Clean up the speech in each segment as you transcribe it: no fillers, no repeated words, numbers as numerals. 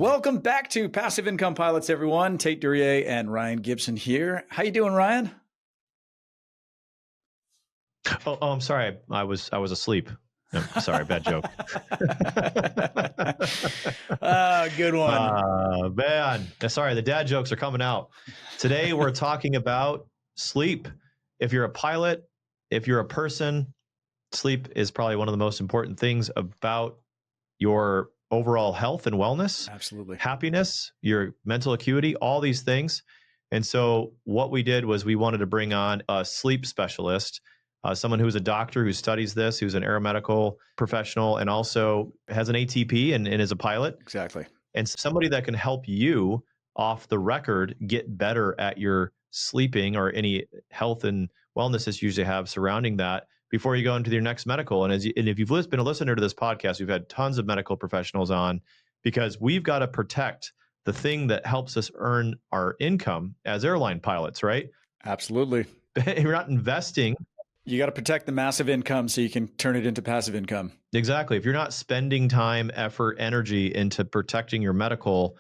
Welcome back to Passive Income Pilots, everyone. Tait, Duryea, and Ryan Gibson here. How you doing, Ryan? Oh, I'm sorry. I was asleep. No, sorry, bad joke. Good one. Man. Sorry, the dad jokes are coming out. Today, we're talking about sleep. If you're a pilot, if you're a person, sleep is probably one of the most important things about your overall health and wellness. Absolutely. Happiness, your mental acuity, all these things. And so what we did was we wanted to bring on a sleep specialist, someone who's a doctor who studies this, who's an Aero Medical professional, and also has an ATP and is a pilot. Exactly. And somebody that can help you off the record get better at your sleeping or any health and wellness issues you have surrounding that before you go into your next medical. And if you've been a listener to this podcast, we've had tons of medical professionals on because we've got to protect the thing that helps us earn our income as airline pilots, right? Absolutely. You're not investing. You got to protect the massive income so you can turn it into passive income. Exactly. If you're not spending time, effort, energy into protecting your medical,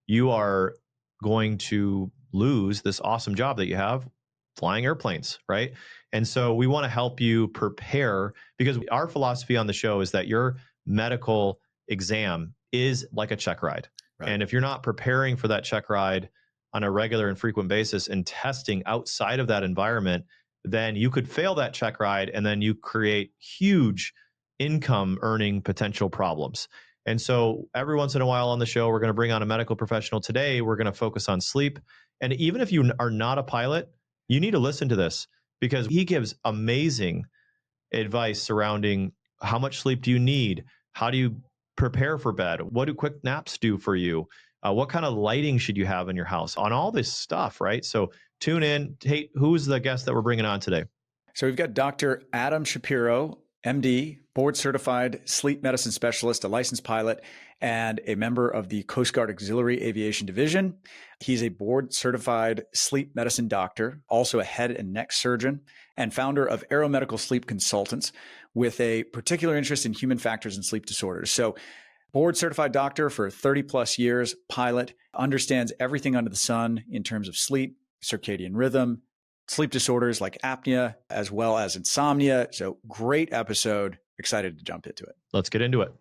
you are going to lose this awesome job that you have flying airplanes, right? And so we want to help you prepare, because our philosophy on the show is that your medical exam is like a check ride. Right. And if you're not preparing for that check ride on a regular and frequent basis and testing outside of that environment, then you could fail that check ride and then you create huge income earning potential problems. And so every once in a while on the show, we're going to bring on a medical professional. Today, we're going to focus on sleep. And even if you are not a pilot, you need to listen to this because he gives amazing advice surrounding how much sleep do you need? How do you prepare for bed? What do quick naps do for you? What kind of lighting should you have in your house? On all this stuff, right? So tune in. Tait, who's the guest that we're bringing on today? So we've got Dr. Adam Shapiro, MD, board certified sleep medicine specialist, a licensed pilot, and a member of the Coast Guard Auxiliary Aviation Division. He's a board certified sleep medicine doctor, also a head and neck surgeon, and founder of Aero Medical Sleep Consultants with a particular interest in human factors and sleep disorders. So board certified doctor for 30 plus years, pilot, understands everything under the sun in terms of sleep, circadian rhythm, sleep disorders like apnea, as well as insomnia. So great episode. Excited to jump into it. Let's get into it.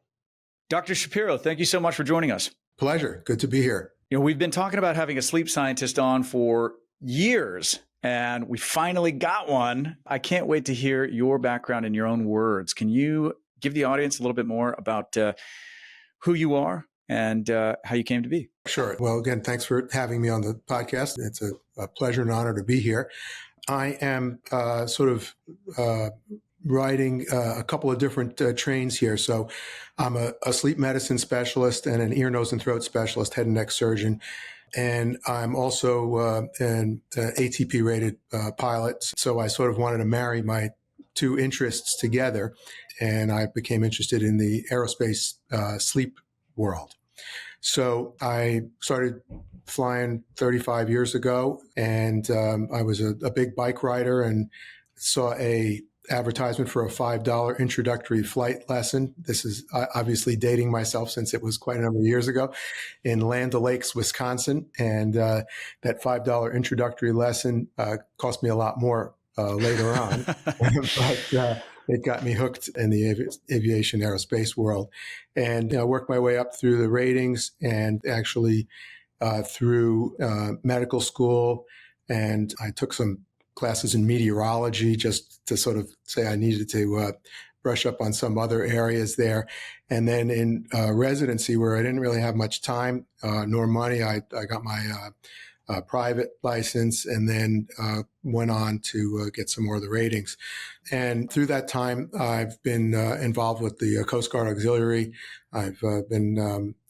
Dr. Shapiro, thank you so much for joining us. Pleasure. Good to be here. You know, we've been talking about having a sleep scientist on for years, and we finally got one. I can't wait to hear your background in your own words. Can you give the audience a little bit more about who you are and how you came to be? Sure. Well, again, thanks for having me on the podcast. It's a pleasure and honor to be here. I am riding a couple of different trains here. So I'm a sleep medicine specialist and an ear, nose, and throat specialist, head and neck surgeon. And I'm also an ATP-rated pilot. So I sort of wanted to marry my two interests together. And I became interested in the aerospace sleep world. So I started flying 35 years ago, and I was a big bike rider and saw a advertisement for a $5 introductory flight lesson. This is obviously dating myself since it was quite a number of years ago in Land O'Lakes, Wisconsin. And that $5 introductory lesson cost me a lot more later on. But it got me hooked in the aviation aerospace world. And I worked my way up through the ratings and actually through medical school. And I took some classes in meteorology just to sort of say I needed to brush up on some other areas there. And then in residency, where I didn't really have much time nor money, I got my private license and then went on to get some more of the ratings. And through that time, I've been involved with the Coast Guard Auxiliary. I've been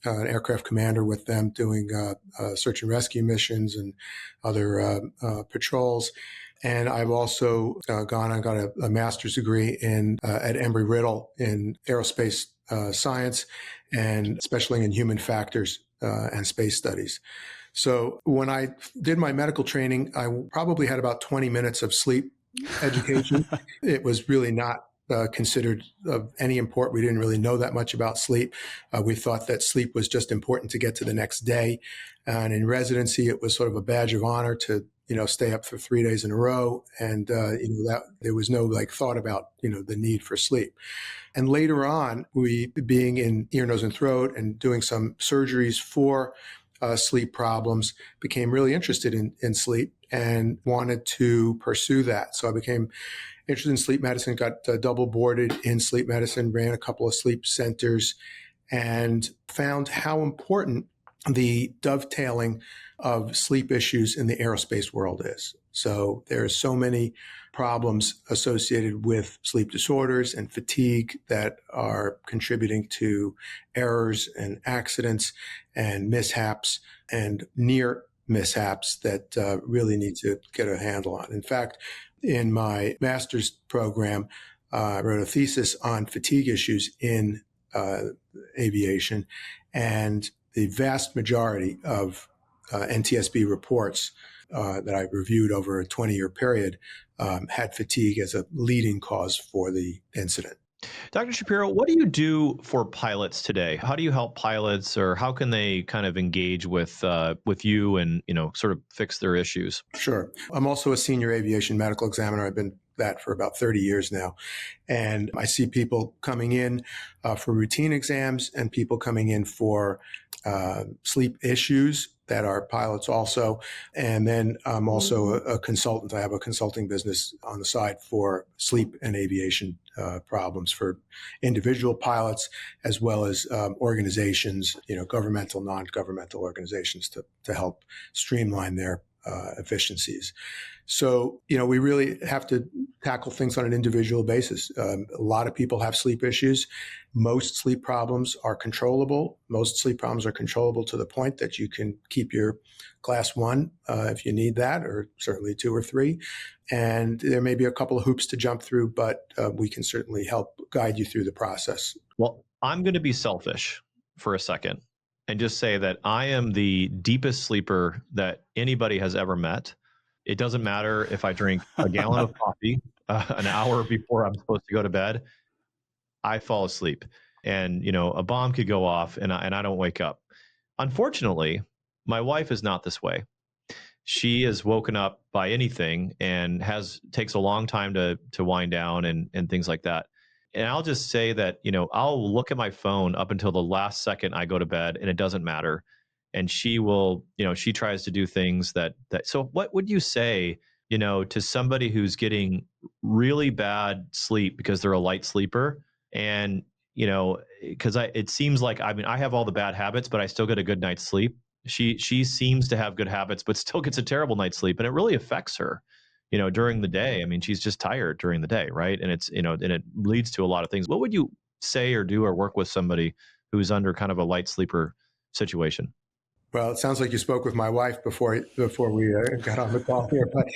an aircraft commander with them doing search and rescue missions and other patrols. And I've also gone and got a master's degree at Embry-Riddle in aerospace science and especially in human factors and space studies. So when I did my medical training, I probably had about 20 minutes of sleep education. It was really not considered of any import. We didn't really know that much about sleep. We thought that sleep was just important to get to the next day. And in residency, it was sort of a badge of honor to, stay up for 3 days in a row. And, that there was no thought about, the need for sleep. And later on, we being in ear, nose, and throat and doing some surgeries for sleep problems, became really interested in sleep and wanted to pursue that. So I became interested in sleep medicine, got double boarded in sleep medicine, ran a couple of sleep centers, and found how important the dovetailing of sleep issues in the aerospace world is. So there's so many problems associated with sleep disorders and fatigue that are contributing to errors and accidents and mishaps and near mishaps that really need to get a handle on. In fact, in my master's program, I wrote a thesis on fatigue issues in aviation, and the vast majority of NTSB reports that I reviewed over a 20-year period had fatigue as a leading cause for the incident. Dr. Shapiro, what do you do for pilots today? How do you help pilots, or how can they kind of engage with you and sort of fix their issues? Sure. I'm also a senior aviation medical examiner. I've been that for about 30 years now. And I see people coming in for routine exams and people coming in for sleep issues that are pilots also. And then I'm also a consultant. I have a consulting business on the side for sleep and aviation problems for individual pilots, as well as organizations, governmental, non-governmental organizations to help streamline their efficiencies. So, we really have to tackle things on an individual basis. A lot of people have sleep issues. Most sleep problems are controllable. Most sleep problems are controllable to the point that you can keep your class 1 if you need that, or certainly 2 or 3. And there may be a couple of hoops to jump through, but we can certainly help guide you through the process. Well, I'm going to be selfish for a second and just say that I am the deepest sleeper that anybody has ever met. It doesn't matter if I drink a gallon of coffee an hour before I'm supposed to go to bed. I fall asleep, and a bomb could go off, and I don't wake up. Unfortunately, my wife is not this way. She is woken up by anything and takes a long time to wind down and things like that. And I'll just say that, I'll look at my phone up until the last second I go to bed, and it doesn't matter. And she will, she tries to do things so what would you say, to somebody who's getting really bad sleep because they're a light sleeper? And, because it seems like, I have all the bad habits, but I still get a good night's sleep. She seems to have good habits, but still gets a terrible night's sleep. And it really affects her, during the day. She's just tired during the day, right? And it's, and it leads to a lot of things. What would you say or do or work with somebody who's under kind of a light sleeper situation? Well, it sounds like you spoke with my wife before we got on the call here, but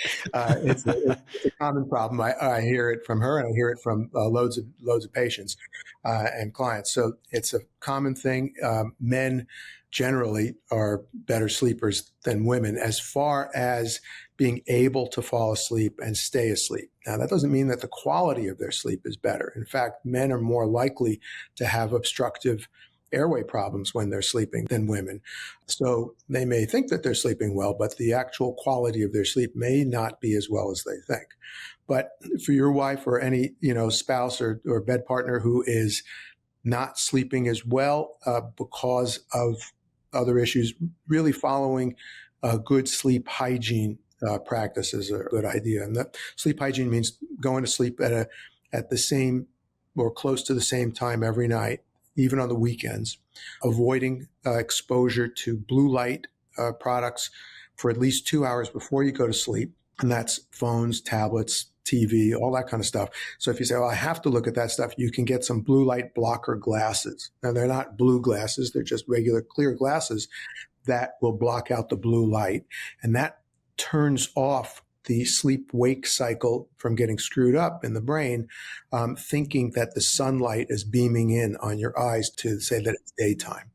it's a common problem. I hear it from her, and I hear it from loads of patients and clients. So it's a common thing. Men generally are better sleepers than women as far as being able to fall asleep and stay asleep. Now, that doesn't mean that the quality of their sleep is better. In fact, men are more likely to have obstructive airway problems when they're sleeping than women. So they may think that they're sleeping well, but the actual quality of their sleep may not be as well as they think. But for your wife or any, spouse or bed partner who is not sleeping as well because of other issues, really following good sleep hygiene practices are a good idea. And that sleep hygiene means going to sleep at the same or close to the same time every night, even on the weekends, avoiding exposure to blue light products for at least 2 hours before you go to sleep. And that's phones, tablets, TV, all that kind of stuff. So if you say, well, I have to look at that stuff, you can get some blue light blocker glasses. Now, they're not blue glasses. They're just regular clear glasses that will block out the blue light. And that turns off the sleep-wake cycle from getting screwed up in the brain, thinking that the sunlight is beaming in on your eyes to say that it's daytime.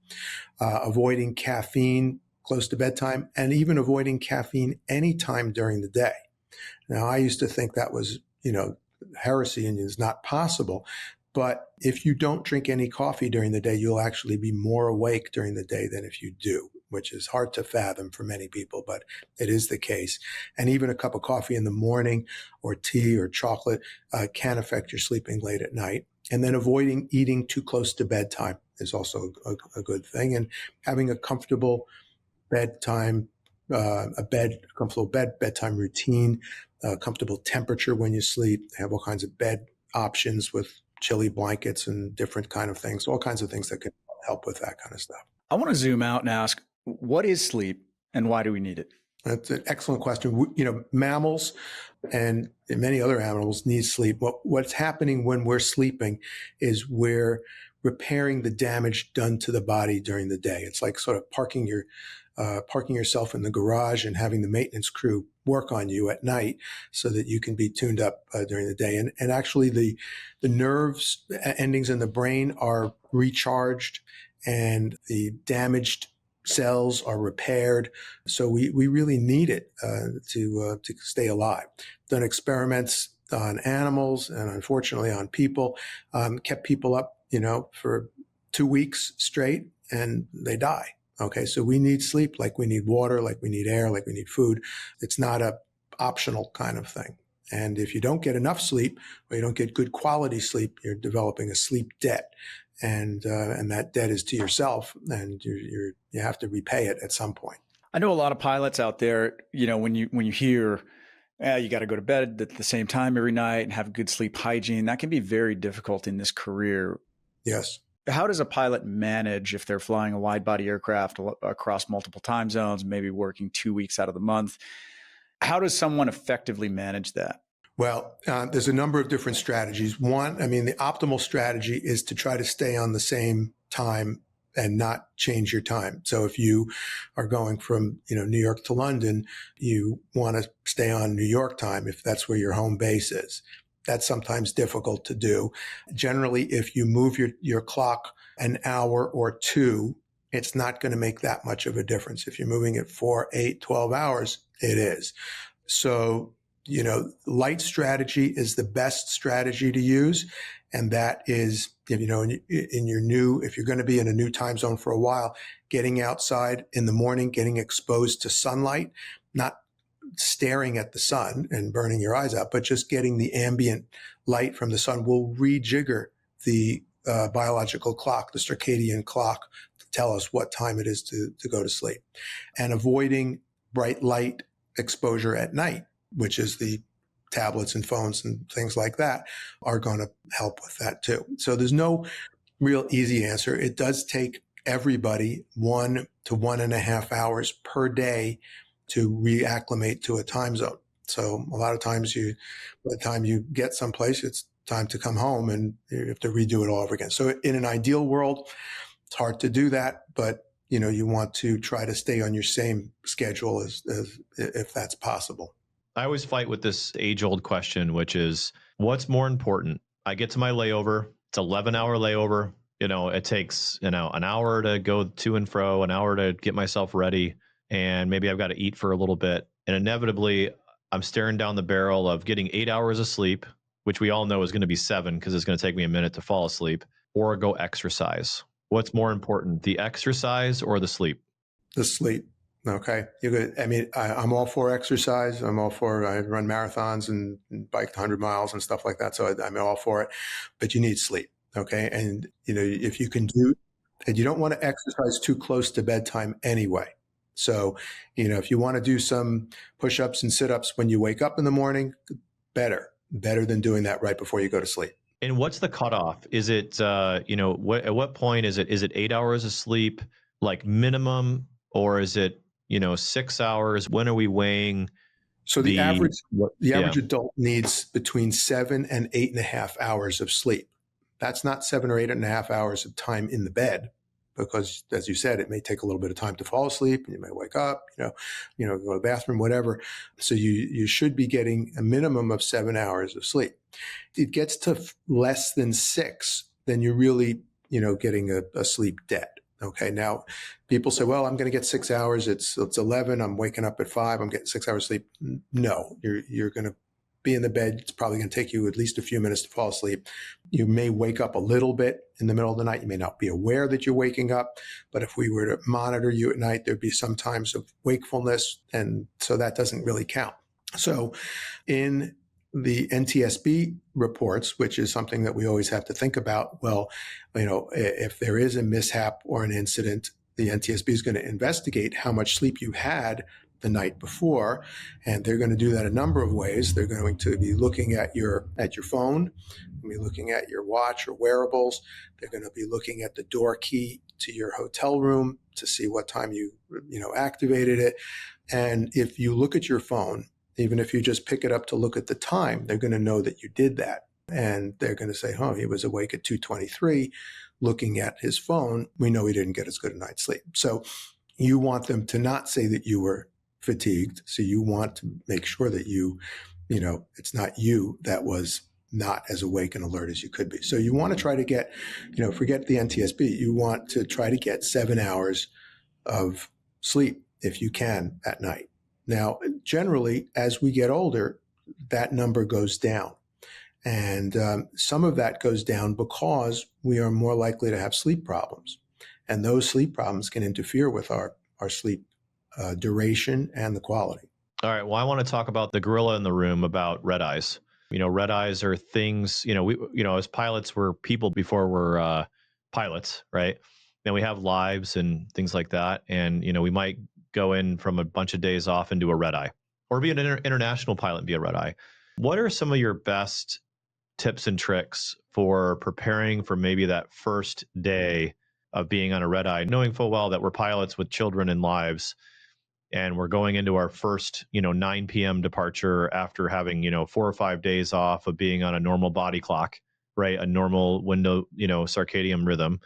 Avoiding caffeine close to bedtime, and even avoiding caffeine anytime during the day. Now, I used to think that was, heresy and is not possible. But if you don't drink any coffee during the day, you'll actually be more awake during the day than if you do, which is hard to fathom for many people, but it is the case. And even a cup of coffee in the morning or tea or chocolate can affect your sleeping late at night. And then avoiding eating too close to bedtime is also a good thing. And having a comfortable bedtime, bedtime routine, comfortable temperature when you sleep. They have all kinds of bed options with chilly blankets and different kind of things, all kinds of things that can help with that kind of stuff. I want to zoom out and ask, what is sleep and why do we need it? That's an excellent question. Mammals and many other animals need sleep. What's happening when we're sleeping is we're repairing the damage done to the body during the day. It's like sort of parking yourself in the garage and having the maintenance crew work on you at night so that you can be tuned up during the day. And actually the nerves endings in the brain are recharged and the damaged cells are repaired. So we really need it to stay alive. Done experiments on animals and unfortunately on people, kept people up, for 2 weeks straight and they die. Okay, so we need sleep like we need water, like we need air, like we need food. It's not a optional kind of thing. And if you don't get enough sleep or you don't get good quality sleep, you're developing a sleep debt. And that debt is to yourself, and you have to repay it at some point. I know a lot of pilots out there, when you hear, you got to go to bed at the same time every night and have good sleep hygiene, that can be very difficult in this career. Yes. How does a pilot manage if they're flying a wide body aircraft across multiple time zones, maybe working 2 weeks out of the month? How does someone effectively manage that? Well, there's a number of different strategies. One, the optimal strategy is to try to stay on the same time and not change your time. So if you are going from, New York to London, you want to stay on New York time if that's where your home base is. That's sometimes difficult to do. Generally, if you move your clock an hour or two, it's not going to make that much of a difference. If you're moving it 4, 8, 12 hours, it is. So, light strategy is the best strategy to use. And that is, if you're going to be in a new time zone for a while, getting outside in the morning, getting exposed to sunlight, not staring at the sun and burning your eyes out, but just getting the ambient light from the sun will rejigger the biological clock, the circadian clock, to tell us what time it is to go to sleep. And avoiding bright light exposure at night, which is the tablets and phones and things like that, are going to help with that too. So there's no real easy answer. It does take everybody 1 to 1.5 hours per day to reacclimate to a time zone. So a lot of times by the time you get someplace, it's time to come home and you have to redo it all over again. So in an ideal world, it's hard to do that, but you want to try to stay on your same schedule as if that's possible. I always fight with this age-old question, which is, what's more important? I get to my layover. It's 11-hour layover. It takes, an hour to go to and fro, an hour to get myself ready. And maybe I've got to eat for a little bit. And inevitably, I'm staring down the barrel of getting 8 hours of sleep, which we all know is going to be 7 because it's going to take me a minute to fall asleep, or go exercise. What's more important, the exercise or the sleep? The sleep. Okay. I'm all for exercise. I run marathons and biked 100 miles and stuff like that. So I'm all for it, but you need sleep. Okay. And, if you can and you don't want to exercise too close to bedtime anyway. So, if you want to do some push-ups and sit-ups when you wake up in the morning, better than doing that right before you go to sleep. And what's the cutoff? Is it, at what point is it 8 hours of sleep, like minimum, or is it, 6 hours? When are we weighing? So the average adult needs between 7 and 8.5 hours of sleep. That's not 7 or 8.5 hours of time in the bed, because, as you said, it may take a little bit of time to fall asleep and you may wake up, go to the bathroom, whatever. So you should be getting a minimum of 7 hours of sleep. It gets to less than 6, then you're really, getting a sleep debt. Okay. Now people say, well, I'm going to get 6 hours. It's 11. I'm waking up at 5. I'm getting 6 hours sleep. No, you're going to be in the bed. It's probably going to take you at least a few minutes to fall asleep. You may wake up a little bit in the middle of the night. You may not be aware that you're waking up, but if we were to monitor you at night, there'd be some times of wakefulness, and so that doesn't really count. So in the NTSB reports, which is something that we always have to think about, well, if there is a mishap or an incident, the NTSB is going to investigate how much sleep you had the night before, and they're going to do that a number of ways. They're going to be looking at your phone, they'll be looking at your watch or wearables. They're going to be looking at the door key to your hotel room to see what time you activated it. And if you look at your phone, even if you just pick it up to look at the time, they're going to know that you did that. And they're going to say, oh, he was awake at 2:23 looking at his phone. We know he didn't get as good a night's sleep. So you want them to not say that you were fatigued. So you want to make sure that it's not you that was not as awake and alert as you could be. So you want to try to get, forget the NTSB, you want to try to get 7 hours of sleep if you can at night. Now, generally, as we get older, that number goes down. And some of that goes down because we are more likely to have sleep problems. And those sleep problems can interfere with our sleep duration and the quality. All right. Well, I want to talk about the gorilla in the room about red eyes. Red eyes are things, we as pilots, we're people before we're pilots, right? And we have lives and things like that. And, we might go in from a bunch of days off and do a red eye, or be an international pilot and be a red eye. What are some of your best tips and tricks for preparing for maybe that first day of being on a red eye, knowing full well that we're pilots with children and lives, and we're going into our first, 9 p.m. departure after having, 4 or 5 days off of being on a normal body clock, right? A normal window, circadian rhythm.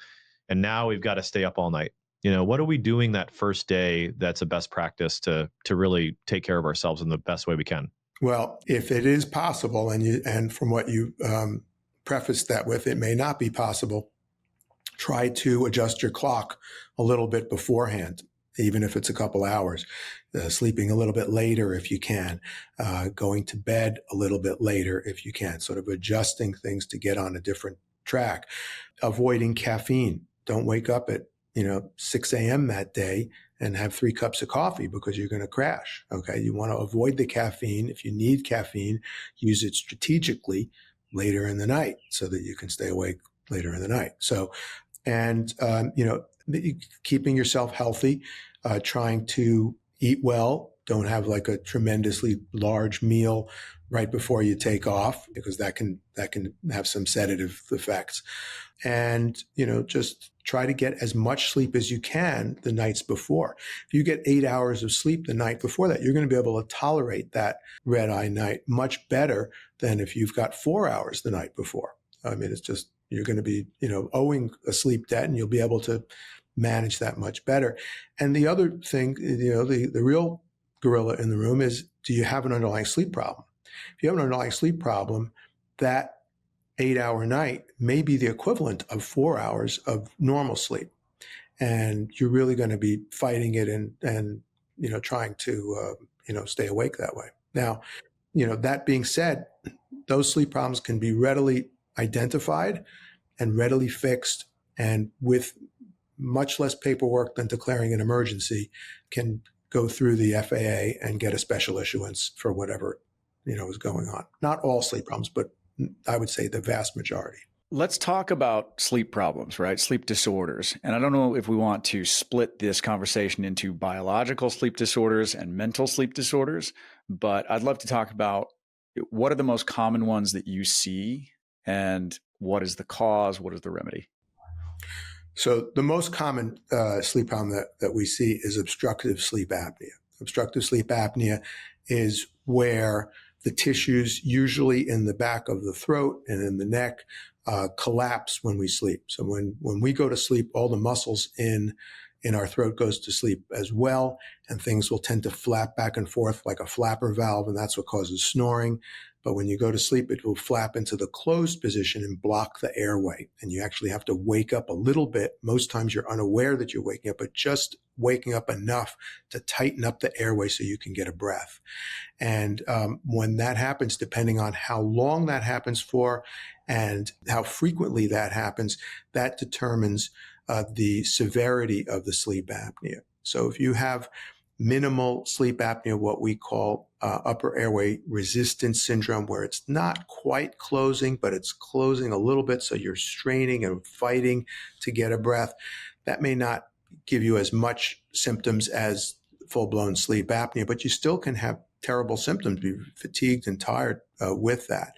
And now we've got to stay up all night. What are we doing that first day that's a best practice to really take care of ourselves in the best way we can? Well, if it is possible, and from what you prefaced that with, it may not be possible, try to adjust your clock a little bit beforehand, even if it's a couple hours, sleeping a little bit later if you can, going to bed a little bit later if you can, sort of adjusting things to get on a different track, avoiding caffeine. Don't wake up at 6 a.m. that day and have 3 cups of coffee because you're going to crash. Okay. You want to avoid the caffeine. If you need caffeine, use it strategically later in the night so that you can stay awake later in the night. So, and, keeping yourself healthy, trying to eat well. Don't have like a tremendously large meal right before you take off, because that can have some sedative effects. And, just try to get as much sleep as you can the nights before. If you get 8 hours of sleep the night before that, you're going to be able to tolerate that red eye night much better than if you've got 4 hours the night before. I mean, it's just, you're going to be, owing a sleep debt, and you'll be able to manage that much better. And the other thing, the real gorilla in the room is, do you have an underlying sleep problem? If you have an underlying sleep problem, that 8-hour night may be the equivalent of 4 hours of normal sleep. And you're really going to be fighting it and trying to, stay awake that way. Now, that being said, those sleep problems can be readily identified and readily fixed, and with much less paperwork than declaring an emergency, can go through the FAA and get a special issuance for whatever, is going on. Not all sleep problems, but I would say the vast majority. Let's talk about sleep problems, right? Sleep disorders. And I don't know if we want to split this conversation into biological sleep disorders and mental sleep disorders, but I'd love to talk about what are the most common ones that you see, and what is the cause? What is the remedy? So the most common sleep problem that we see is obstructive sleep apnea. Obstructive sleep apnea is where the tissues, usually in the back of the throat and in the neck, collapse when we sleep. So when we go to sleep, all the muscles in our throat goes to sleep as well, and things will tend to flap back and forth like a flapper valve, and that's what causes snoring. But when you go to sleep, it will flap into the closed position and block the airway. And you actually have to wake up a little bit. Most times you're unaware that you're waking up, but just waking up enough to tighten up the airway so you can get a breath. And when that happens, depending on how long that happens for and how frequently that happens, that determines the severity of the sleep apnea. So if you have minimal sleep apnea, what we call upper airway resistance syndrome, where it's not quite closing, but it's closing a little bit, so you're straining and fighting to get a breath, that may not give you as much symptoms as full-blown sleep apnea, but you still can have terrible symptoms, be fatigued and tired with that.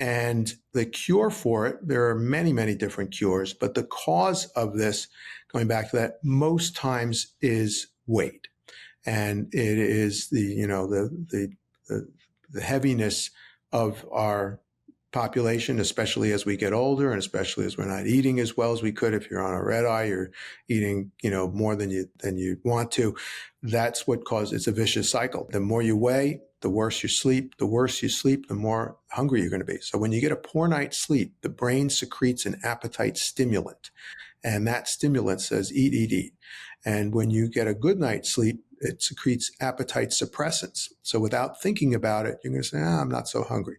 And the cure for it, there are many, many different cures, but the cause of this, going back to that, most times is weight. And it is the heaviness of our population, especially as we get older, and especially as we're not eating as well as we could. If you're on a red eye, you're eating, more than you want to. That's what causes, it's a vicious cycle. The more you weigh, the worse you sleep. The worse you sleep, the more hungry you're going to be. So when you get a poor night's sleep, the brain secretes an appetite stimulant. And that stimulant says, eat, eat, eat. And when you get a good night's sleep, it secretes appetite suppressants. So without thinking about it, you're going to say, I'm not so hungry.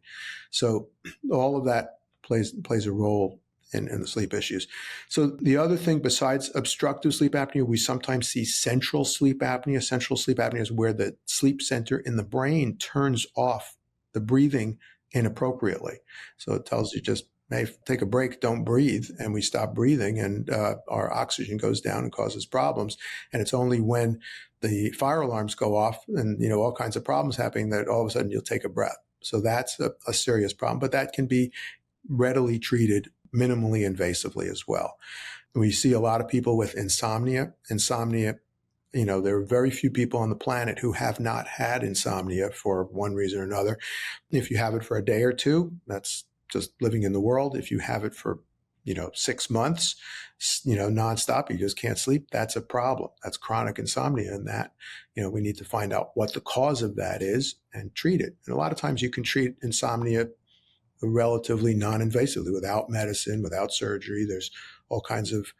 So all of that plays a role in the sleep issues. So the other thing besides obstructive sleep apnea, we sometimes see central sleep apnea. Central sleep apnea is where the sleep center in the brain turns off the breathing inappropriately. So it tells you just, hey, take a break, don't breathe, and we stop breathing, and our oxygen goes down and causes problems. And it's only when the fire alarms go off and all kinds of problems happening that all of a sudden you'll take a breath. So that's a serious problem, but that can be readily treated minimally invasively as well. We see a lot of people with insomnia. Insomnia, there are very few people on the planet who have not had insomnia for one reason or another. If you have it for a day or two, that's just living in the world. If you have it for 6 months, nonstop, you just can't sleep, that's a problem. That's chronic insomnia. And that, we need to find out what the cause of that is and treat it. And a lot of times you can treat insomnia relatively non-invasively, without medicine, without surgery. There's all kinds of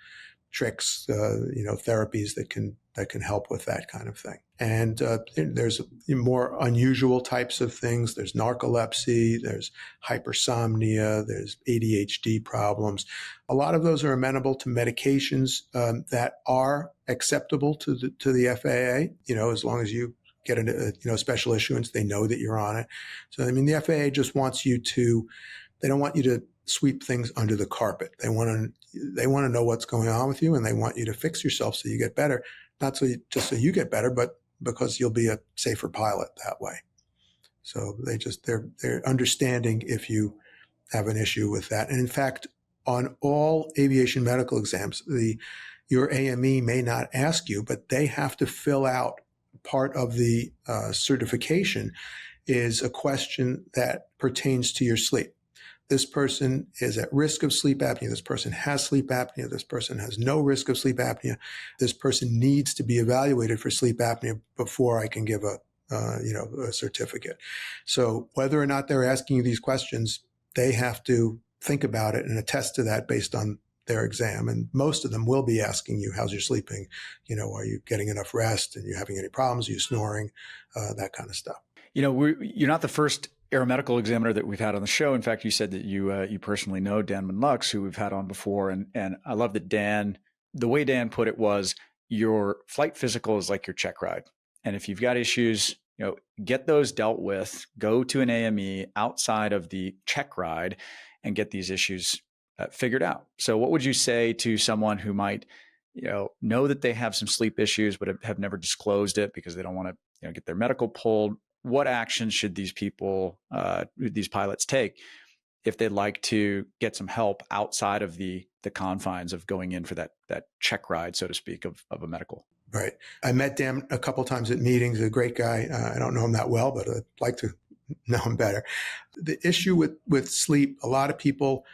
tricks, therapies that can help with that kind of thing. And there's more unusual types of things. There's narcolepsy, there's hypersomnia, there's ADHD problems. A lot of those are amenable to medications that are acceptable to the FAA. As long as you get a special issuance, they know that you're on it. So the FAA just wants you to. They don't want you to sweep things under the carpet. They want to know what's going on with you, and they want you to fix yourself so you get better. Not so you get better, but because you'll be a safer pilot that way. So they're understanding if you have an issue with that. And in fact, on all aviation medical exams, your AME may not ask you, but they have to fill out part of the certification is a question that pertains to your sleep. This person is at risk of sleep apnea. This person has sleep apnea. This person has no risk of sleep apnea. This person needs to be evaluated for sleep apnea before I can give a certificate. So whether or not they're asking you these questions, they have to think about it and attest to that based on their exam. And most of them will be asking you, how's your sleeping? Are you getting enough rest? And you having any problems? Are you snoring? That kind of stuff. You're not the first Aero Medical Examiner that we've had on the show. In fact, you said that you personally know Dan Lux, who we've had on before. And I love that the way Dan put it was, your flight physical is like your check ride. And if you've got issues, get those dealt with, go to an AME outside of the check ride and get these issues figured out. So what would you say to someone who might, know that they have some sleep issues, but have never disclosed it because they don't want to, get their medical pulled? What actions should these pilots take if they'd like to get some help outside of the confines of going in for that check ride, so to speak, of a medical? Right. I met Dan a couple of times at meetings. He's a great guy. I don't know him that well, but I'd like to know him better. The issue with sleep, a lot of people,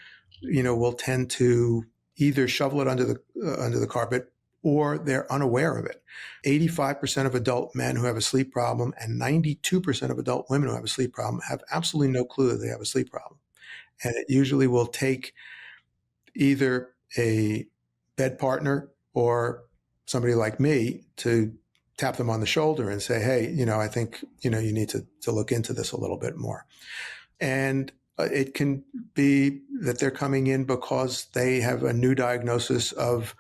will tend to either shovel it under the carpet or they're unaware of it. 85% of adult men who have a sleep problem and 92% of adult women who have a sleep problem have absolutely no clue that they have a sleep problem. And it usually will take either a bed partner or somebody like me to tap them on the shoulder and say, hey, I think, you need to look into this a little bit more. And it can be that they're coming in because they have a new diagnosis of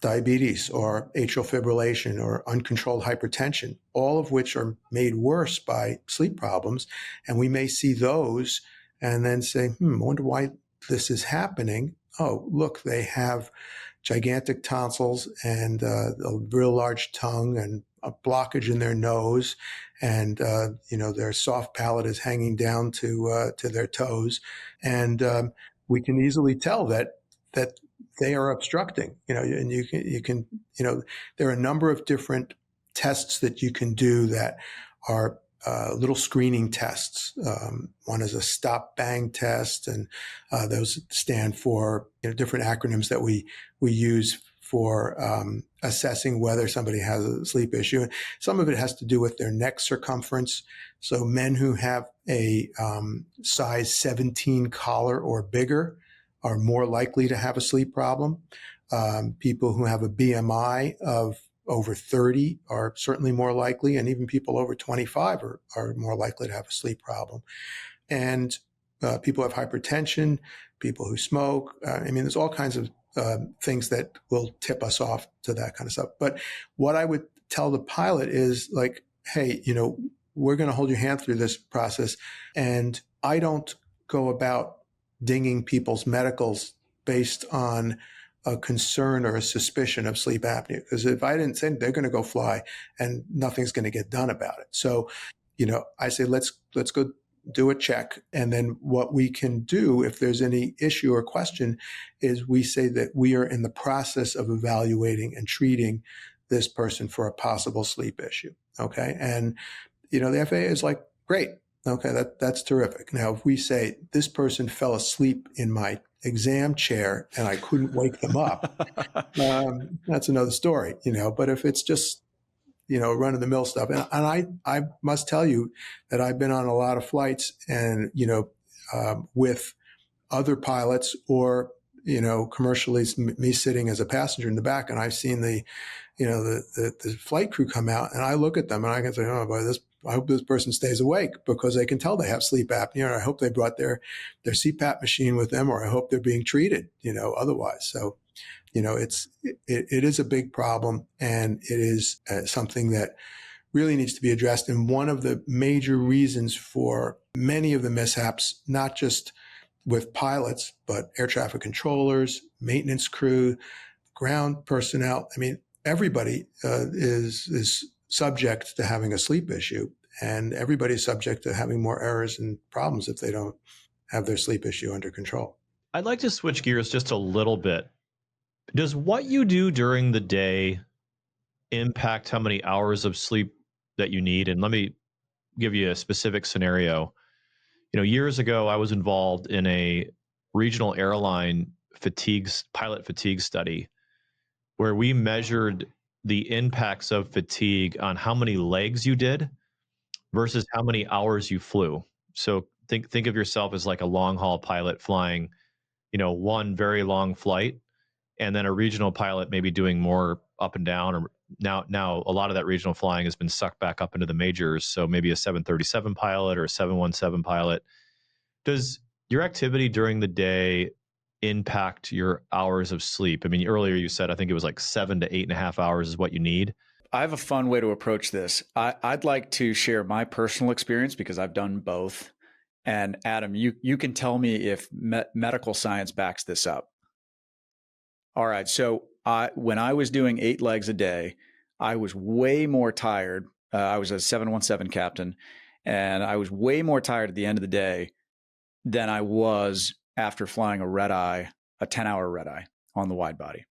diabetes or atrial fibrillation or uncontrolled hypertension, all of which are made worse by sleep problems. And we may see those and then say, I wonder why this is happening. Oh, look, they have gigantic tonsils and a real large tongue and a blockage in their nose, and their soft palate is hanging down to their toes, and we can easily tell that they are obstructing. And you can there are a number of different tests that you can do that are little screening tests. One is a stop bang test, and those stand for different acronyms that we use for assessing whether somebody has a sleep issue. Some of it has to do with their neck circumference. So men who have a size 17 collar or bigger are more likely to have a sleep problem. People who have a BMI of over 30 are certainly more likely, and even people over 25 are more likely to have a sleep problem. And people who have hypertension, people who smoke. There's all kinds of things that will tip us off to that kind of stuff. But what I would tell the pilot is like, hey, we're going to hold your hand through this process. And I don't go about dinging people's medicals based on a concern or a suspicion of sleep apnea. Because if I didn't say, they're going to go fly and nothing's going to get done about it. So, I say, let's go do a check. And then what we can do if there's any issue or question is we say that we are in the process of evaluating and treating this person for a possible sleep issue. Okay. And, the FAA is like, great. Okay. That's terrific. Now, if we say this person fell asleep in my exam chair and I couldn't wake them up, that's another story, but if it's just, run of the mill stuff. And I must tell you that I've been on a lot of flights and, with other pilots or, commercially me sitting as a passenger in the back, and I've seen the flight crew come out and I look at them and I can say, oh boy, I hope this person stays awake because they can tell they have sleep apnea, or I hope they brought their CPAP machine with them, or I hope they're being treated, otherwise. So, it is a big problem, and it is something that really needs to be addressed. And one of the major reasons for many of the mishaps, not just with pilots, but air traffic controllers, maintenance crew, ground personnel. Everybody is subject to having a sleep issue, and everybody's subject to having more errors and problems if they don't have their sleep issue under control. I'd like to switch gears just a little bit. Does what you do during the day impact how many hours of sleep that you need? And let me give you a specific scenario. Years ago, I was involved in a regional airline pilot fatigue study where we measured the impacts of fatigue on how many legs you did versus how many hours you flew. So think of yourself as like a long haul pilot flying, one very long flight, and then a regional pilot maybe doing more up and down. Or now a lot of that regional flying has been sucked back up into the majors. So maybe a 737 pilot or a 717 pilot. Does your activity during the day impact your hours of sleep? Earlier you said, I think it was like 7 to 8.5 hours is what you need. I have a fun way to approach this. I'd like to share my personal experience because I've done both. And Adam, you can tell me if medical science backs this up. All right. So when I was doing 8 legs a day, I was way more tired. I was a 717 captain, and I was way more tired at the end of the day than I was after flying a 10-hour red eye on the wide body.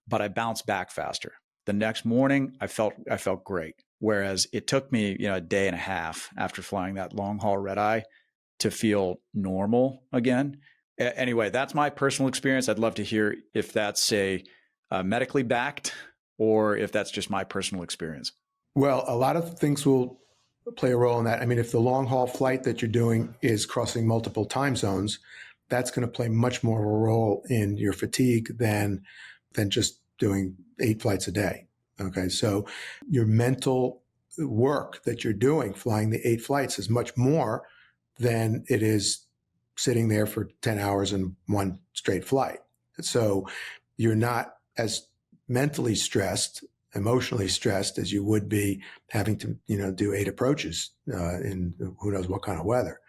But I bounced back faster. The next morning, I felt great. Whereas it took me, a day and a half after flying that long haul red eye to feel normal again. Anyway, that's my personal experience. I'd love to hear if that's medically backed or if that's just my personal experience. Well, a lot of things will play a role in that. I mean, if the long haul flight that you're doing is crossing multiple time zones, that's going to play much more of a role in your fatigue than just doing 8 flights a day. Okay. So your mental work that you're doing flying the 8 flights is much more than it is sitting there for 10 hours in one straight flight. So you're not as mentally stressed, emotionally stressed as you would be having to, do 8 approaches in who knows what kind of weather.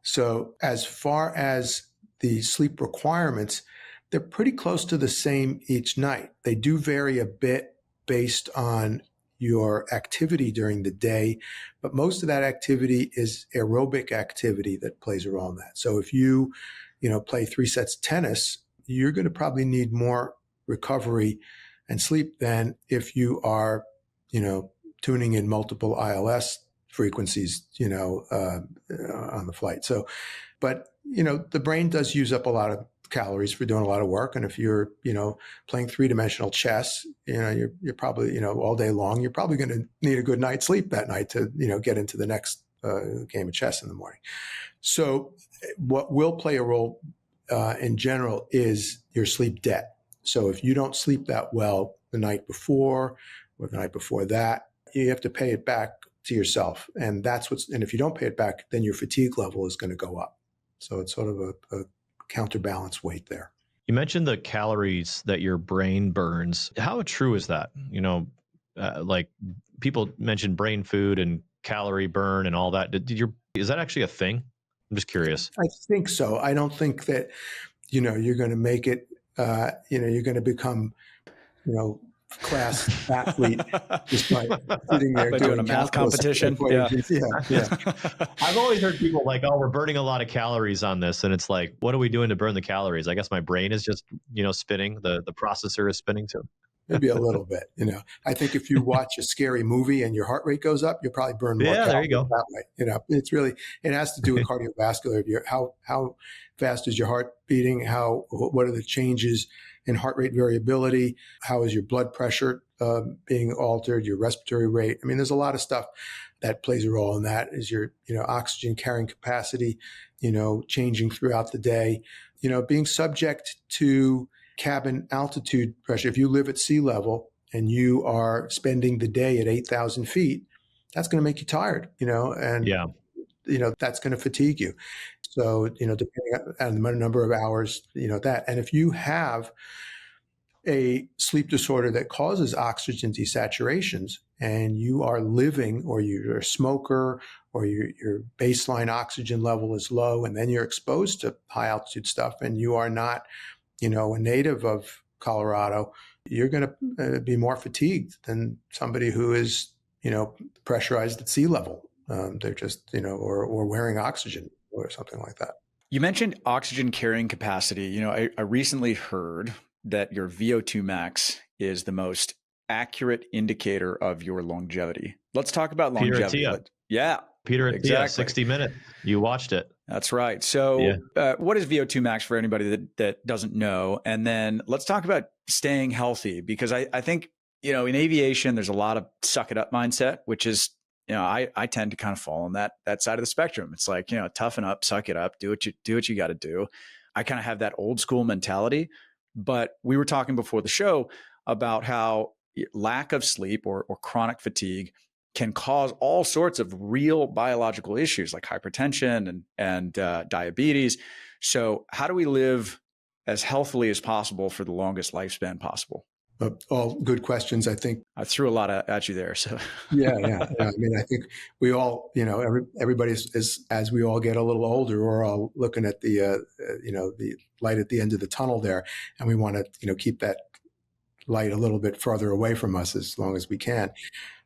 So as far as the sleep requirements, they're pretty close to the same each night. They do vary a bit based on your activity during the day, but most of that activity is aerobic activity that plays a role in that. So if you, play 3 sets of tennis, you're going to probably need more recovery and sleep than if you are, tuning in multiple ILS frequencies, on the flight. So, but, the brain does use up a lot of calories for doing a lot of work. And if you're, playing 3-dimensional chess, you're probably, all day long, you're probably going to need a good night's sleep that night to, get into the next game of chess in the morning. So what will play a role in general is your sleep debt. So if you don't sleep that well the night before or the night before that, you have to pay it back to yourself. And and if you don't pay it back, then your fatigue level is going to go up. So it's sort of a counterbalance weight there. You mentioned the calories that your brain burns. How true is that? Like people mention brain food and calorie burn and all that. Is that actually a thing? I'm just curious. I think so. I don't think that, you're going to make it, you're going to become, class athlete just by sitting there doing a math competition. Yeah. I've always heard people like, oh, we're burning a lot of calories on this. And it's like, what are we doing to burn the calories? I guess my brain is just, spinning. The processor is spinning too. Maybe a little bit, I think if you watch a scary movie and your heart rate goes up, you probably burn more calories there you go. that way. It has to do with cardiovascular. How fast is your heart beating? What are the changes in heart rate variability? How is your blood pressure being altered? Your respiratory rate? I mean, there's a lot of stuff that plays a role in that. Is your, oxygen carrying capacity, changing throughout the day, being subject to cabin altitude pressure. If you live at sea level and you are spending the day at 8,000 feet, that's going to make you tired, and that's going to fatigue you. So, depending on the number of hours, that. And if you have a sleep disorder that causes oxygen desaturations and you are living, or you're a smoker, or your baseline oxygen level is low, and then you're exposed to high altitude stuff and you are not, a native of Colorado, you're going to be more fatigued than somebody who is, pressurized at sea level. They're just, or wearing oxygen or something like that. You mentioned oxygen carrying capacity. I recently heard that your VO2 max is the most accurate indicator of your longevity. Let's talk about longevity. Peter exactly. Tait, 60 Minutes. You watched it. That's right. So what is VO2 max for anybody that doesn't know? And then let's talk about staying healthy, because I think, in aviation, there's a lot of suck it up mindset, which is, I tend to kind of fall on that side of the spectrum. It's like, toughen up, suck it up, do what you got to do. I kind of have that old school mentality, but we were talking before the show about how lack of sleep or chronic fatigue can cause all sorts of real biological issues like hypertension and diabetes. So how do we live as healthily as possible for the longest lifespan possible? All good questions. I think I threw a lot at you there. So yeah. I mean, I think we all, everybody is, as we all get a little older, we're all looking at the, the light at the end of the tunnel there, and we want to, keep that light a little bit farther away from us as long as we can.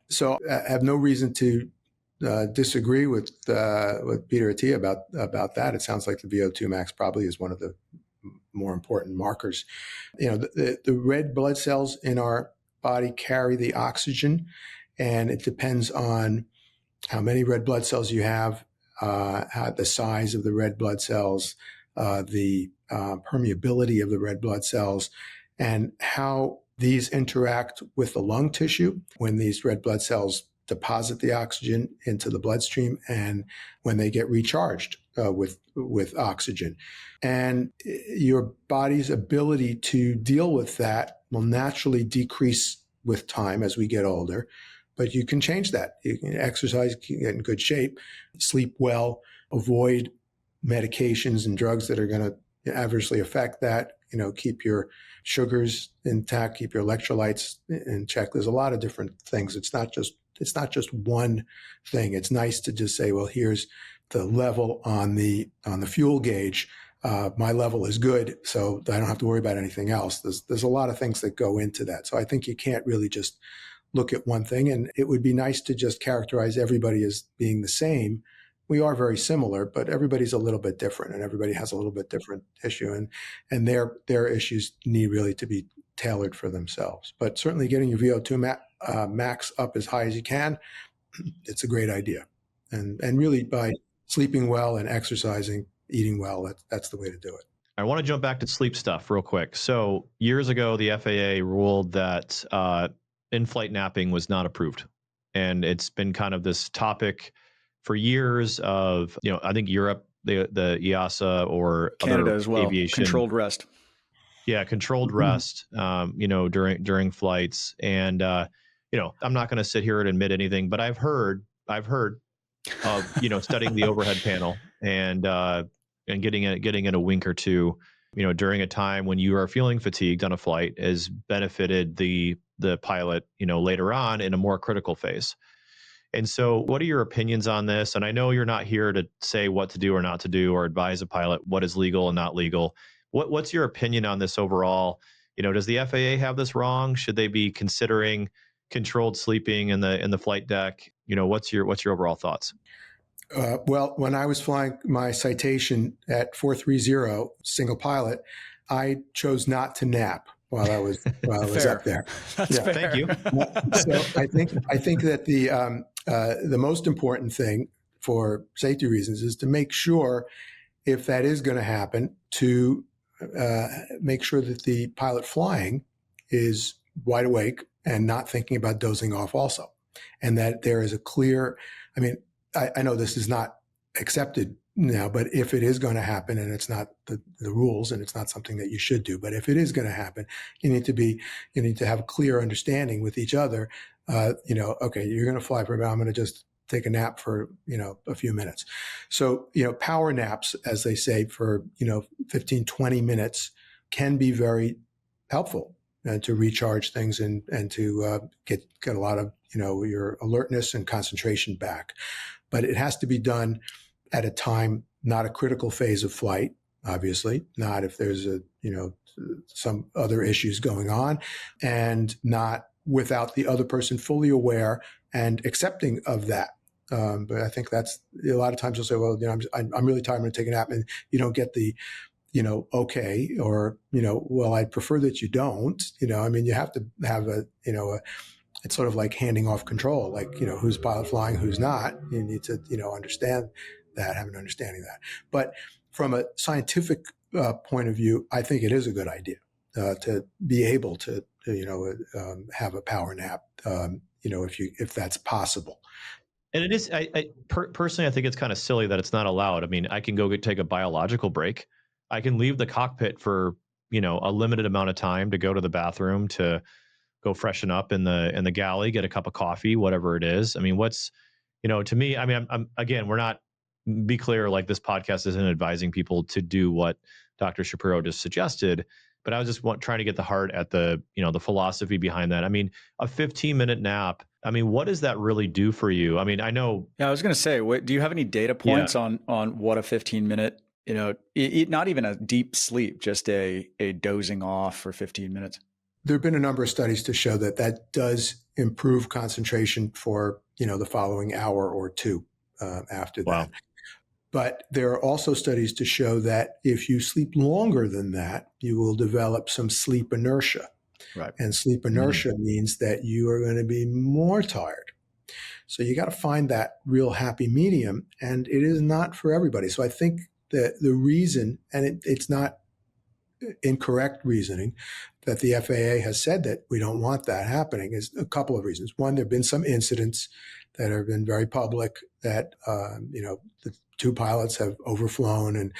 So I have no reason to disagree with Peter Tait about that. It sounds like the VO2 max probably is one of the more important markers. The red blood cells in our body carry the oxygen, and it depends on how many red blood cells you have, the size of the red blood cells, the permeability of the red blood cells, and how these interact with the lung tissue when these red blood cells deposit the oxygen into the bloodstream and when they get recharged with oxygen. And your body's ability to deal with that will naturally decrease with time as we get older. But you can change that. You can exercise, you can get in good shape, sleep well, avoid medications and drugs that are going to adversely affect that. Keep your sugars intact, keep your electrolytes in check. There's a lot of different things. It's not just one thing. It's nice to just say, well, here's the level on the fuel gauge. My level is good, so I don't have to worry about anything else. There's a lot of things that go into that. So I think you can't really just look at one thing, and it would be nice to just characterize everybody as being the same. We are very similar, but everybody's a little bit different, and everybody has a little bit different issue, and their issues need really to be tailored for themselves. But certainly getting your VO2 max up as high as you can, it's a great idea. And really by sleeping well and exercising, eating well, that's the way to do it. I want to jump back to sleep stuff real quick. So years ago, the FAA ruled that in-flight napping was not approved. And it's been kind of this topic for years of, I think Europe, the EASA or Canada other as well, aviation. Controlled rest. Yeah, controlled rest, during flights. And, I'm not going to sit here and admit anything, but I've heard of, studying the overhead panel and getting in a wink or two, during a time when you are feeling fatigued on a flight has benefited the pilot, later on in a more critical phase. And so what are your opinions on this? And I know you're not here to say what to do or not to do or advise a pilot what is legal and not legal. What's your opinion on this overall? Does the FAA have this wrong? Should they be considering controlled sleeping in the flight deck? What's your overall thoughts? Well, when I was flying my Citation at 430 single pilot, I chose not to nap while I was up there. That's fair. Thank you. So I think that the most important thing for safety reasons is to make sure, if that is going to happen, to make sure that the pilot flying is wide awake and not thinking about dozing off also. And that there is a clear, I know this is not accepted now, but if it is going to happen, and it's not the rules and it's not something that you should do, but if it is going to happen, you need to have a clear understanding with each other. Okay, you're going to fly for about, I'm going to just take a nap for, a few minutes. So, power naps, as they say, for, 15, 20 minutes can be very helpful to recharge things and to get a lot of, your alertness and concentration back. But it has to be done at a time, not a critical phase of flight, obviously, not if there's some other issues going on, and not without the other person fully aware and accepting of that. But I think that's a lot of times you'll say, well, I'm really tired, I'm going to take a nap, and you don't get the, okay, or, well, I'd prefer that you don't, you have to have it's sort of like handing off control, like, who's pilot flying, who's not. You need to, understand that, have an understanding of that. But from a scientific point of view, I think it is a good idea to be able to have a power nap, if that's possible. And it is, personally, I think it's kind of silly that it's not allowed. I can go take a biological break. I can leave the cockpit for, a limited amount of time to go to the bathroom, to go freshen up in the galley, get a cup of coffee, whatever it is. What's, to me, I'm again, we're not, be clear, like this podcast isn't advising people to do what Dr. Shapiro just suggested, but I was just trying to get the heart at the, the philosophy behind that. A 15-minute nap, what does that really do for you? I know. Yeah, I was going to say, do you have any data points on what a 15-minute, not even a deep sleep, just a dozing off for 15 minutes? There have been a number of studies to show that does improve concentration for, the following hour or two after that. Wow. But there are also studies to show that if you sleep longer than that, you will develop some sleep inertia. Right. And sleep inertia means that you are going to be more tired. So you got to find that real happy medium, and it is not for everybody. So I think that the reason, and it's not incorrect reasoning, that the FAA has said that we don't want that happening is a couple of reasons. One, there have been some incidents that have been very public that, the two pilots have overflown and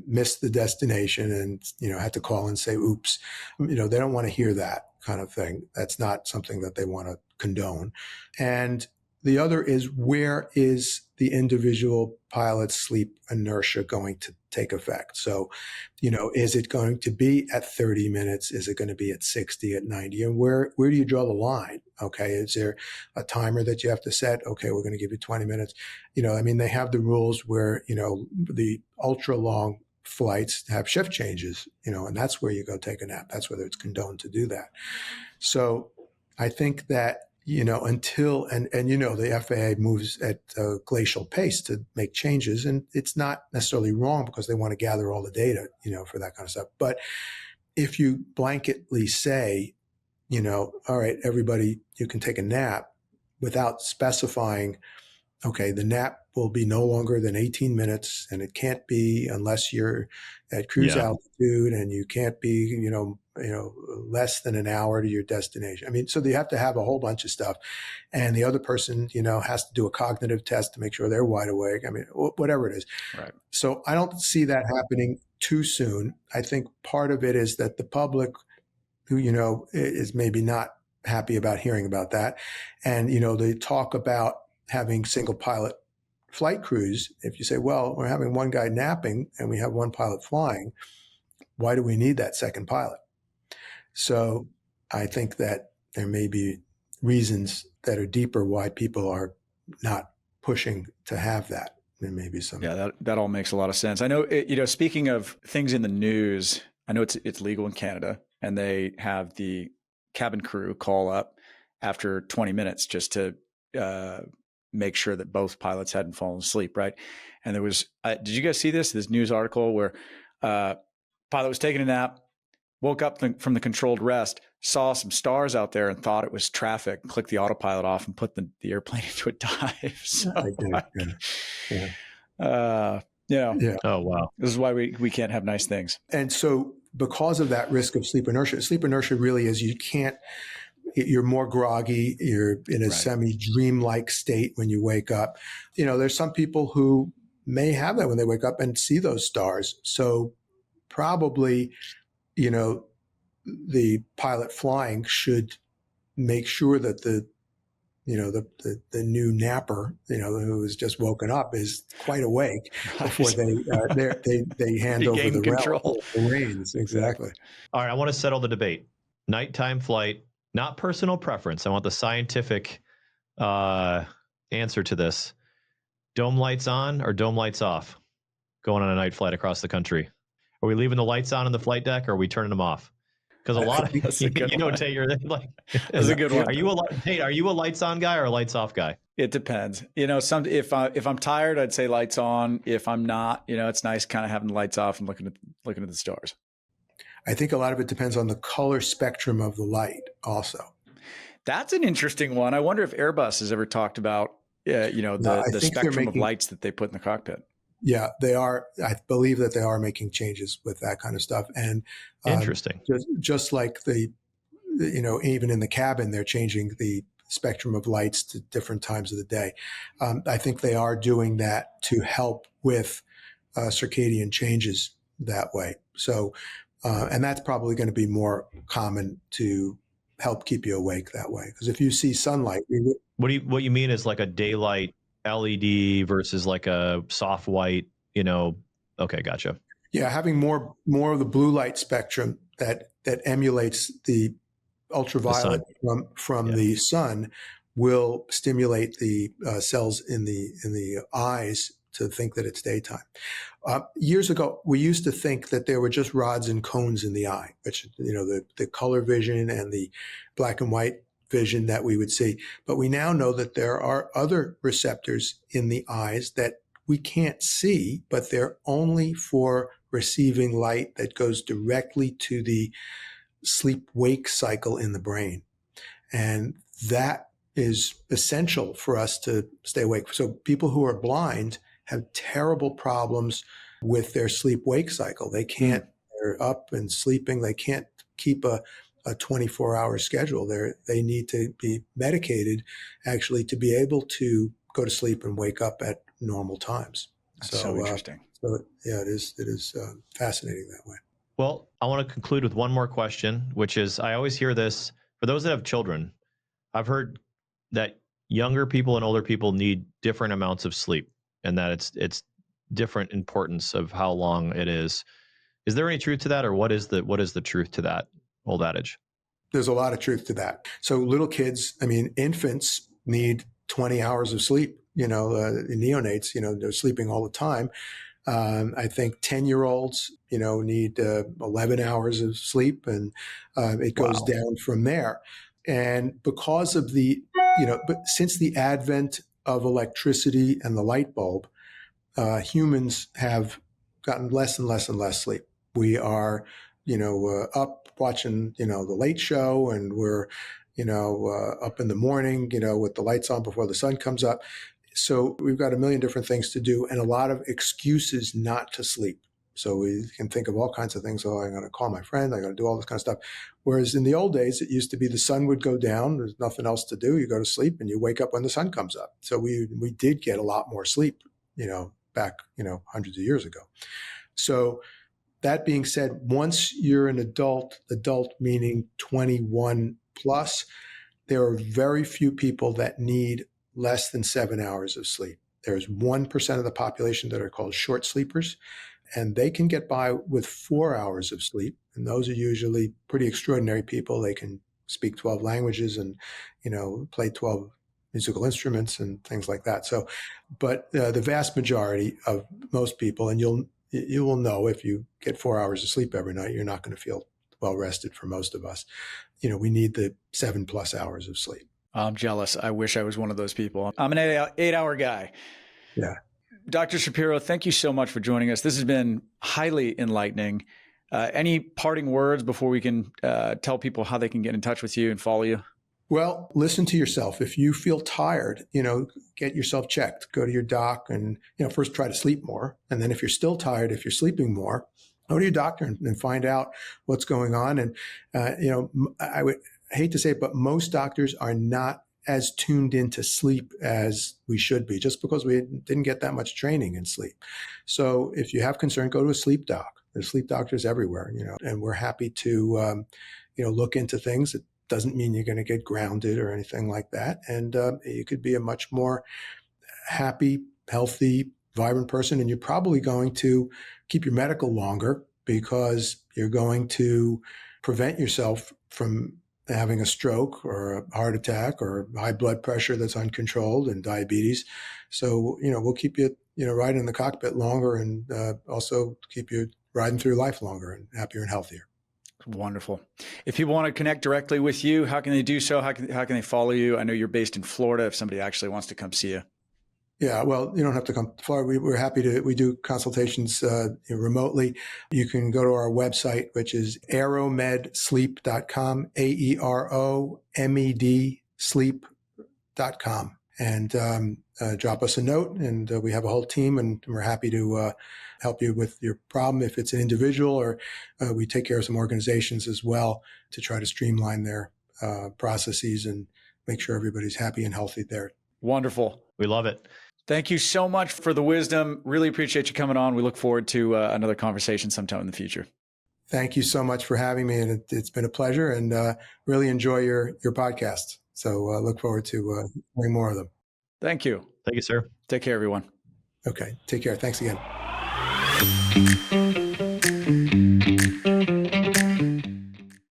missed the destination and, had to call and say, oops. They don't want to hear that kind of thing. That's not something that they want to condone. And the other is, where is the individual pilot's sleep inertia going to take effect? So, is it going to be at 30 minutes? Is it going to be at 60, at 90? And where do you draw the line? Okay. Is there a timer that you have to set? Okay, we're going to give you 20 minutes. They have the rules where, the ultra long flights have shift changes, and that's where you go take a nap. That's whether it's condoned to do that. So I think that, until, the FAA moves at a glacial pace to make changes, and it's not necessarily wrong because they want to gather all the data, for that kind of stuff. But if you blanketly say, all right, everybody, you can take a nap without specifying, okay, the nap will be no longer than 18 minutes, and it can't be unless you're at cruise altitude, and you can't be, less than an hour to your destination. So you have to have a whole bunch of stuff, and the other person, has to do a cognitive test to make sure they're wide awake. Whatever it is. Right. So I don't see that happening too soon. I think part of it is that the public, who, is maybe not happy about hearing about that, and, they talk about having single pilot flight crews. If you say, well, we're having one guy napping and we have one pilot flying, why do we need that second pilot? So I think that there may be reasons that are deeper why people are not pushing to have that. There may be some. Yeah, that all makes a lot of sense. I know, speaking of things in the news, I know it's legal in Canada, and they have the cabin crew call up after 20 minutes just to make sure that both pilots hadn't fallen asleep, right? And there was, did you guys see this news article where pilot was taking a nap, woke up from the controlled rest, saw some stars out there and thought it was traffic, clicked the autopilot off and put the airplane into a dive. So, Oh, wow. This is why we can't have nice things. And so because of that risk of sleep inertia really is you're more groggy, you're in a semi-dream-like state when you wake up. There's some people who may have that when they wake up and see those stars. So probably, the pilot flying should make sure that the new napper, who has just woken up, is quite awake before they hand over the reins. Exactly. All right, I want to settle the debate. Nighttime flight, not personal preference. I want the scientific answer to this. Dome lights on or dome lights off going on a night flight across the country? Are we leaving the lights on in the flight deck, or are we turning them off? Because a lot of Tait, you're like, that's a good one. Tait, are you a lights on guy or a lights off guy? It depends. If I'm tired, I'd say lights on. If I'm not, it's nice kind of having the lights off and looking at the stars. I think a lot of it depends on the color spectrum of the light also. That's an interesting one. I wonder if Airbus has ever talked about, the spectrum of lights that they put in the cockpit. Yeah, they are. I believe that they are making changes with that kind of stuff. And interesting. Just like even in the cabin, they're changing the spectrum of lights to different times of the day. I think they are doing that to help with circadian changes that way. So, and that's probably going to be more common to help keep you awake that way. Because if you see sunlight, what you mean is like a daylight LED versus like a soft white, okay, gotcha. Yeah, having more of the blue light spectrum that emulates the ultraviolet from the sun will stimulate the cells in the eyes to think that it's daytime. Years ago, we used to think that there were just rods and cones in the eye, which, the color vision and the black and white vision that we would see. But we now know that there are other receptors in the eyes that we can't see, but they're only for receiving light that goes directly to the sleep-wake cycle in the brain. And that is essential for us to stay awake. So people who are blind have terrible problems with their sleep-wake cycle. They can't, they're up and sleeping. They can't keep a a 24-hour schedule. They need to be medicated actually to be able to go to sleep and wake up at normal times. That's so interesting. Yeah, it is fascinating that way. Well, I want to conclude with one more question, which is, I always hear this for those that have children. I've heard that younger people and older people need different amounts of sleep, and that it's different importance of how long it is. Is there any truth to that, or what is the truth to that old adage? There's a lot of truth to that. So little kids, infants need 20 hours of sleep. Neonates, they're sleeping all the time. I think 10-year-olds, need 11 hours of sleep, and it goes down from there. And because of but since the advent of electricity and the light bulb, humans have gotten less and less and less sleep. We are, up watching, the late show, and we're, up in the morning, with the lights on before the sun comes up. So we've got a million different things to do and a lot of excuses not to sleep. So we can think of all kinds of things. Oh, I'm going to call my friend. I'm going to do all this kind of stuff. Whereas in the old days, it used to be the sun would go down. There's nothing else to do. You go to sleep and you wake up when the sun comes up. So we did get a lot more sleep, back, hundreds of years ago. So that being said, once you're an adult meaning 21 plus, there are very few people that need less than 7 hours of sleep. There's 1% of the population that are called short sleepers, and they can get by with 4 hours of sleep. And those are usually pretty extraordinary people. They can speak 12 languages and, play 12 musical instruments and things like that. So, but the vast majority of most people, and you will know if you get 4 hours of sleep every night, you're not going to feel well rested for most of us. We need the 7+ hours of sleep. I'm jealous. I wish I was one of those people. I'm an 8-hour guy. Yeah. Dr. Shapiro, thank you so much for joining us. This has been highly enlightening. Any parting words before we can tell people how they can get in touch with you and follow you? Well, listen to yourself. If you feel tired, get yourself checked. Go to your doc and, first try to sleep more. And then if you're still tired, if you're sleeping more, go to your doctor and find out what's going on. And, I hate to say it, but most doctors are not as tuned into sleep as we should be, just because we didn't get that much training in sleep. So if you have concern, go to a sleep doc. There's sleep doctors everywhere, and we're happy to, look into things. It doesn't mean you're going to get grounded or anything like that. And you could be a much more happy, healthy, vibrant person. And you're probably going to keep your medical longer because you're going to prevent yourself from having a stroke or a heart attack or high blood pressure that's uncontrolled and diabetes. So, we'll keep you, riding in the cockpit longer, and also keep you riding through life longer and happier and healthier. Wonderful. If people want to connect directly with you, how can they do so? How can they follow you? I know you're based in Florida if somebody actually wants to come see you. Yeah, well, you don't have to come to Florida. We're happy we do consultations remotely. You can go to our website, which is aeromedsleep.com, AEROMED sleep.com. And drop us a note, and we have a whole team, and we're happy to help you with your problem if it's an individual, or we take care of some organizations as well to try to streamline their processes and make sure everybody's happy and healthy there. Wonderful. We love it. Thank you so much for the wisdom. Really appreciate you coming on. We look forward to another conversation sometime in the future. Thank you so much for having me, and it's been a pleasure, and really enjoy your podcast. So look forward to hearing more of them. Thank you. Thank you, sir. Take care, everyone. Okay. Take care. Thanks again.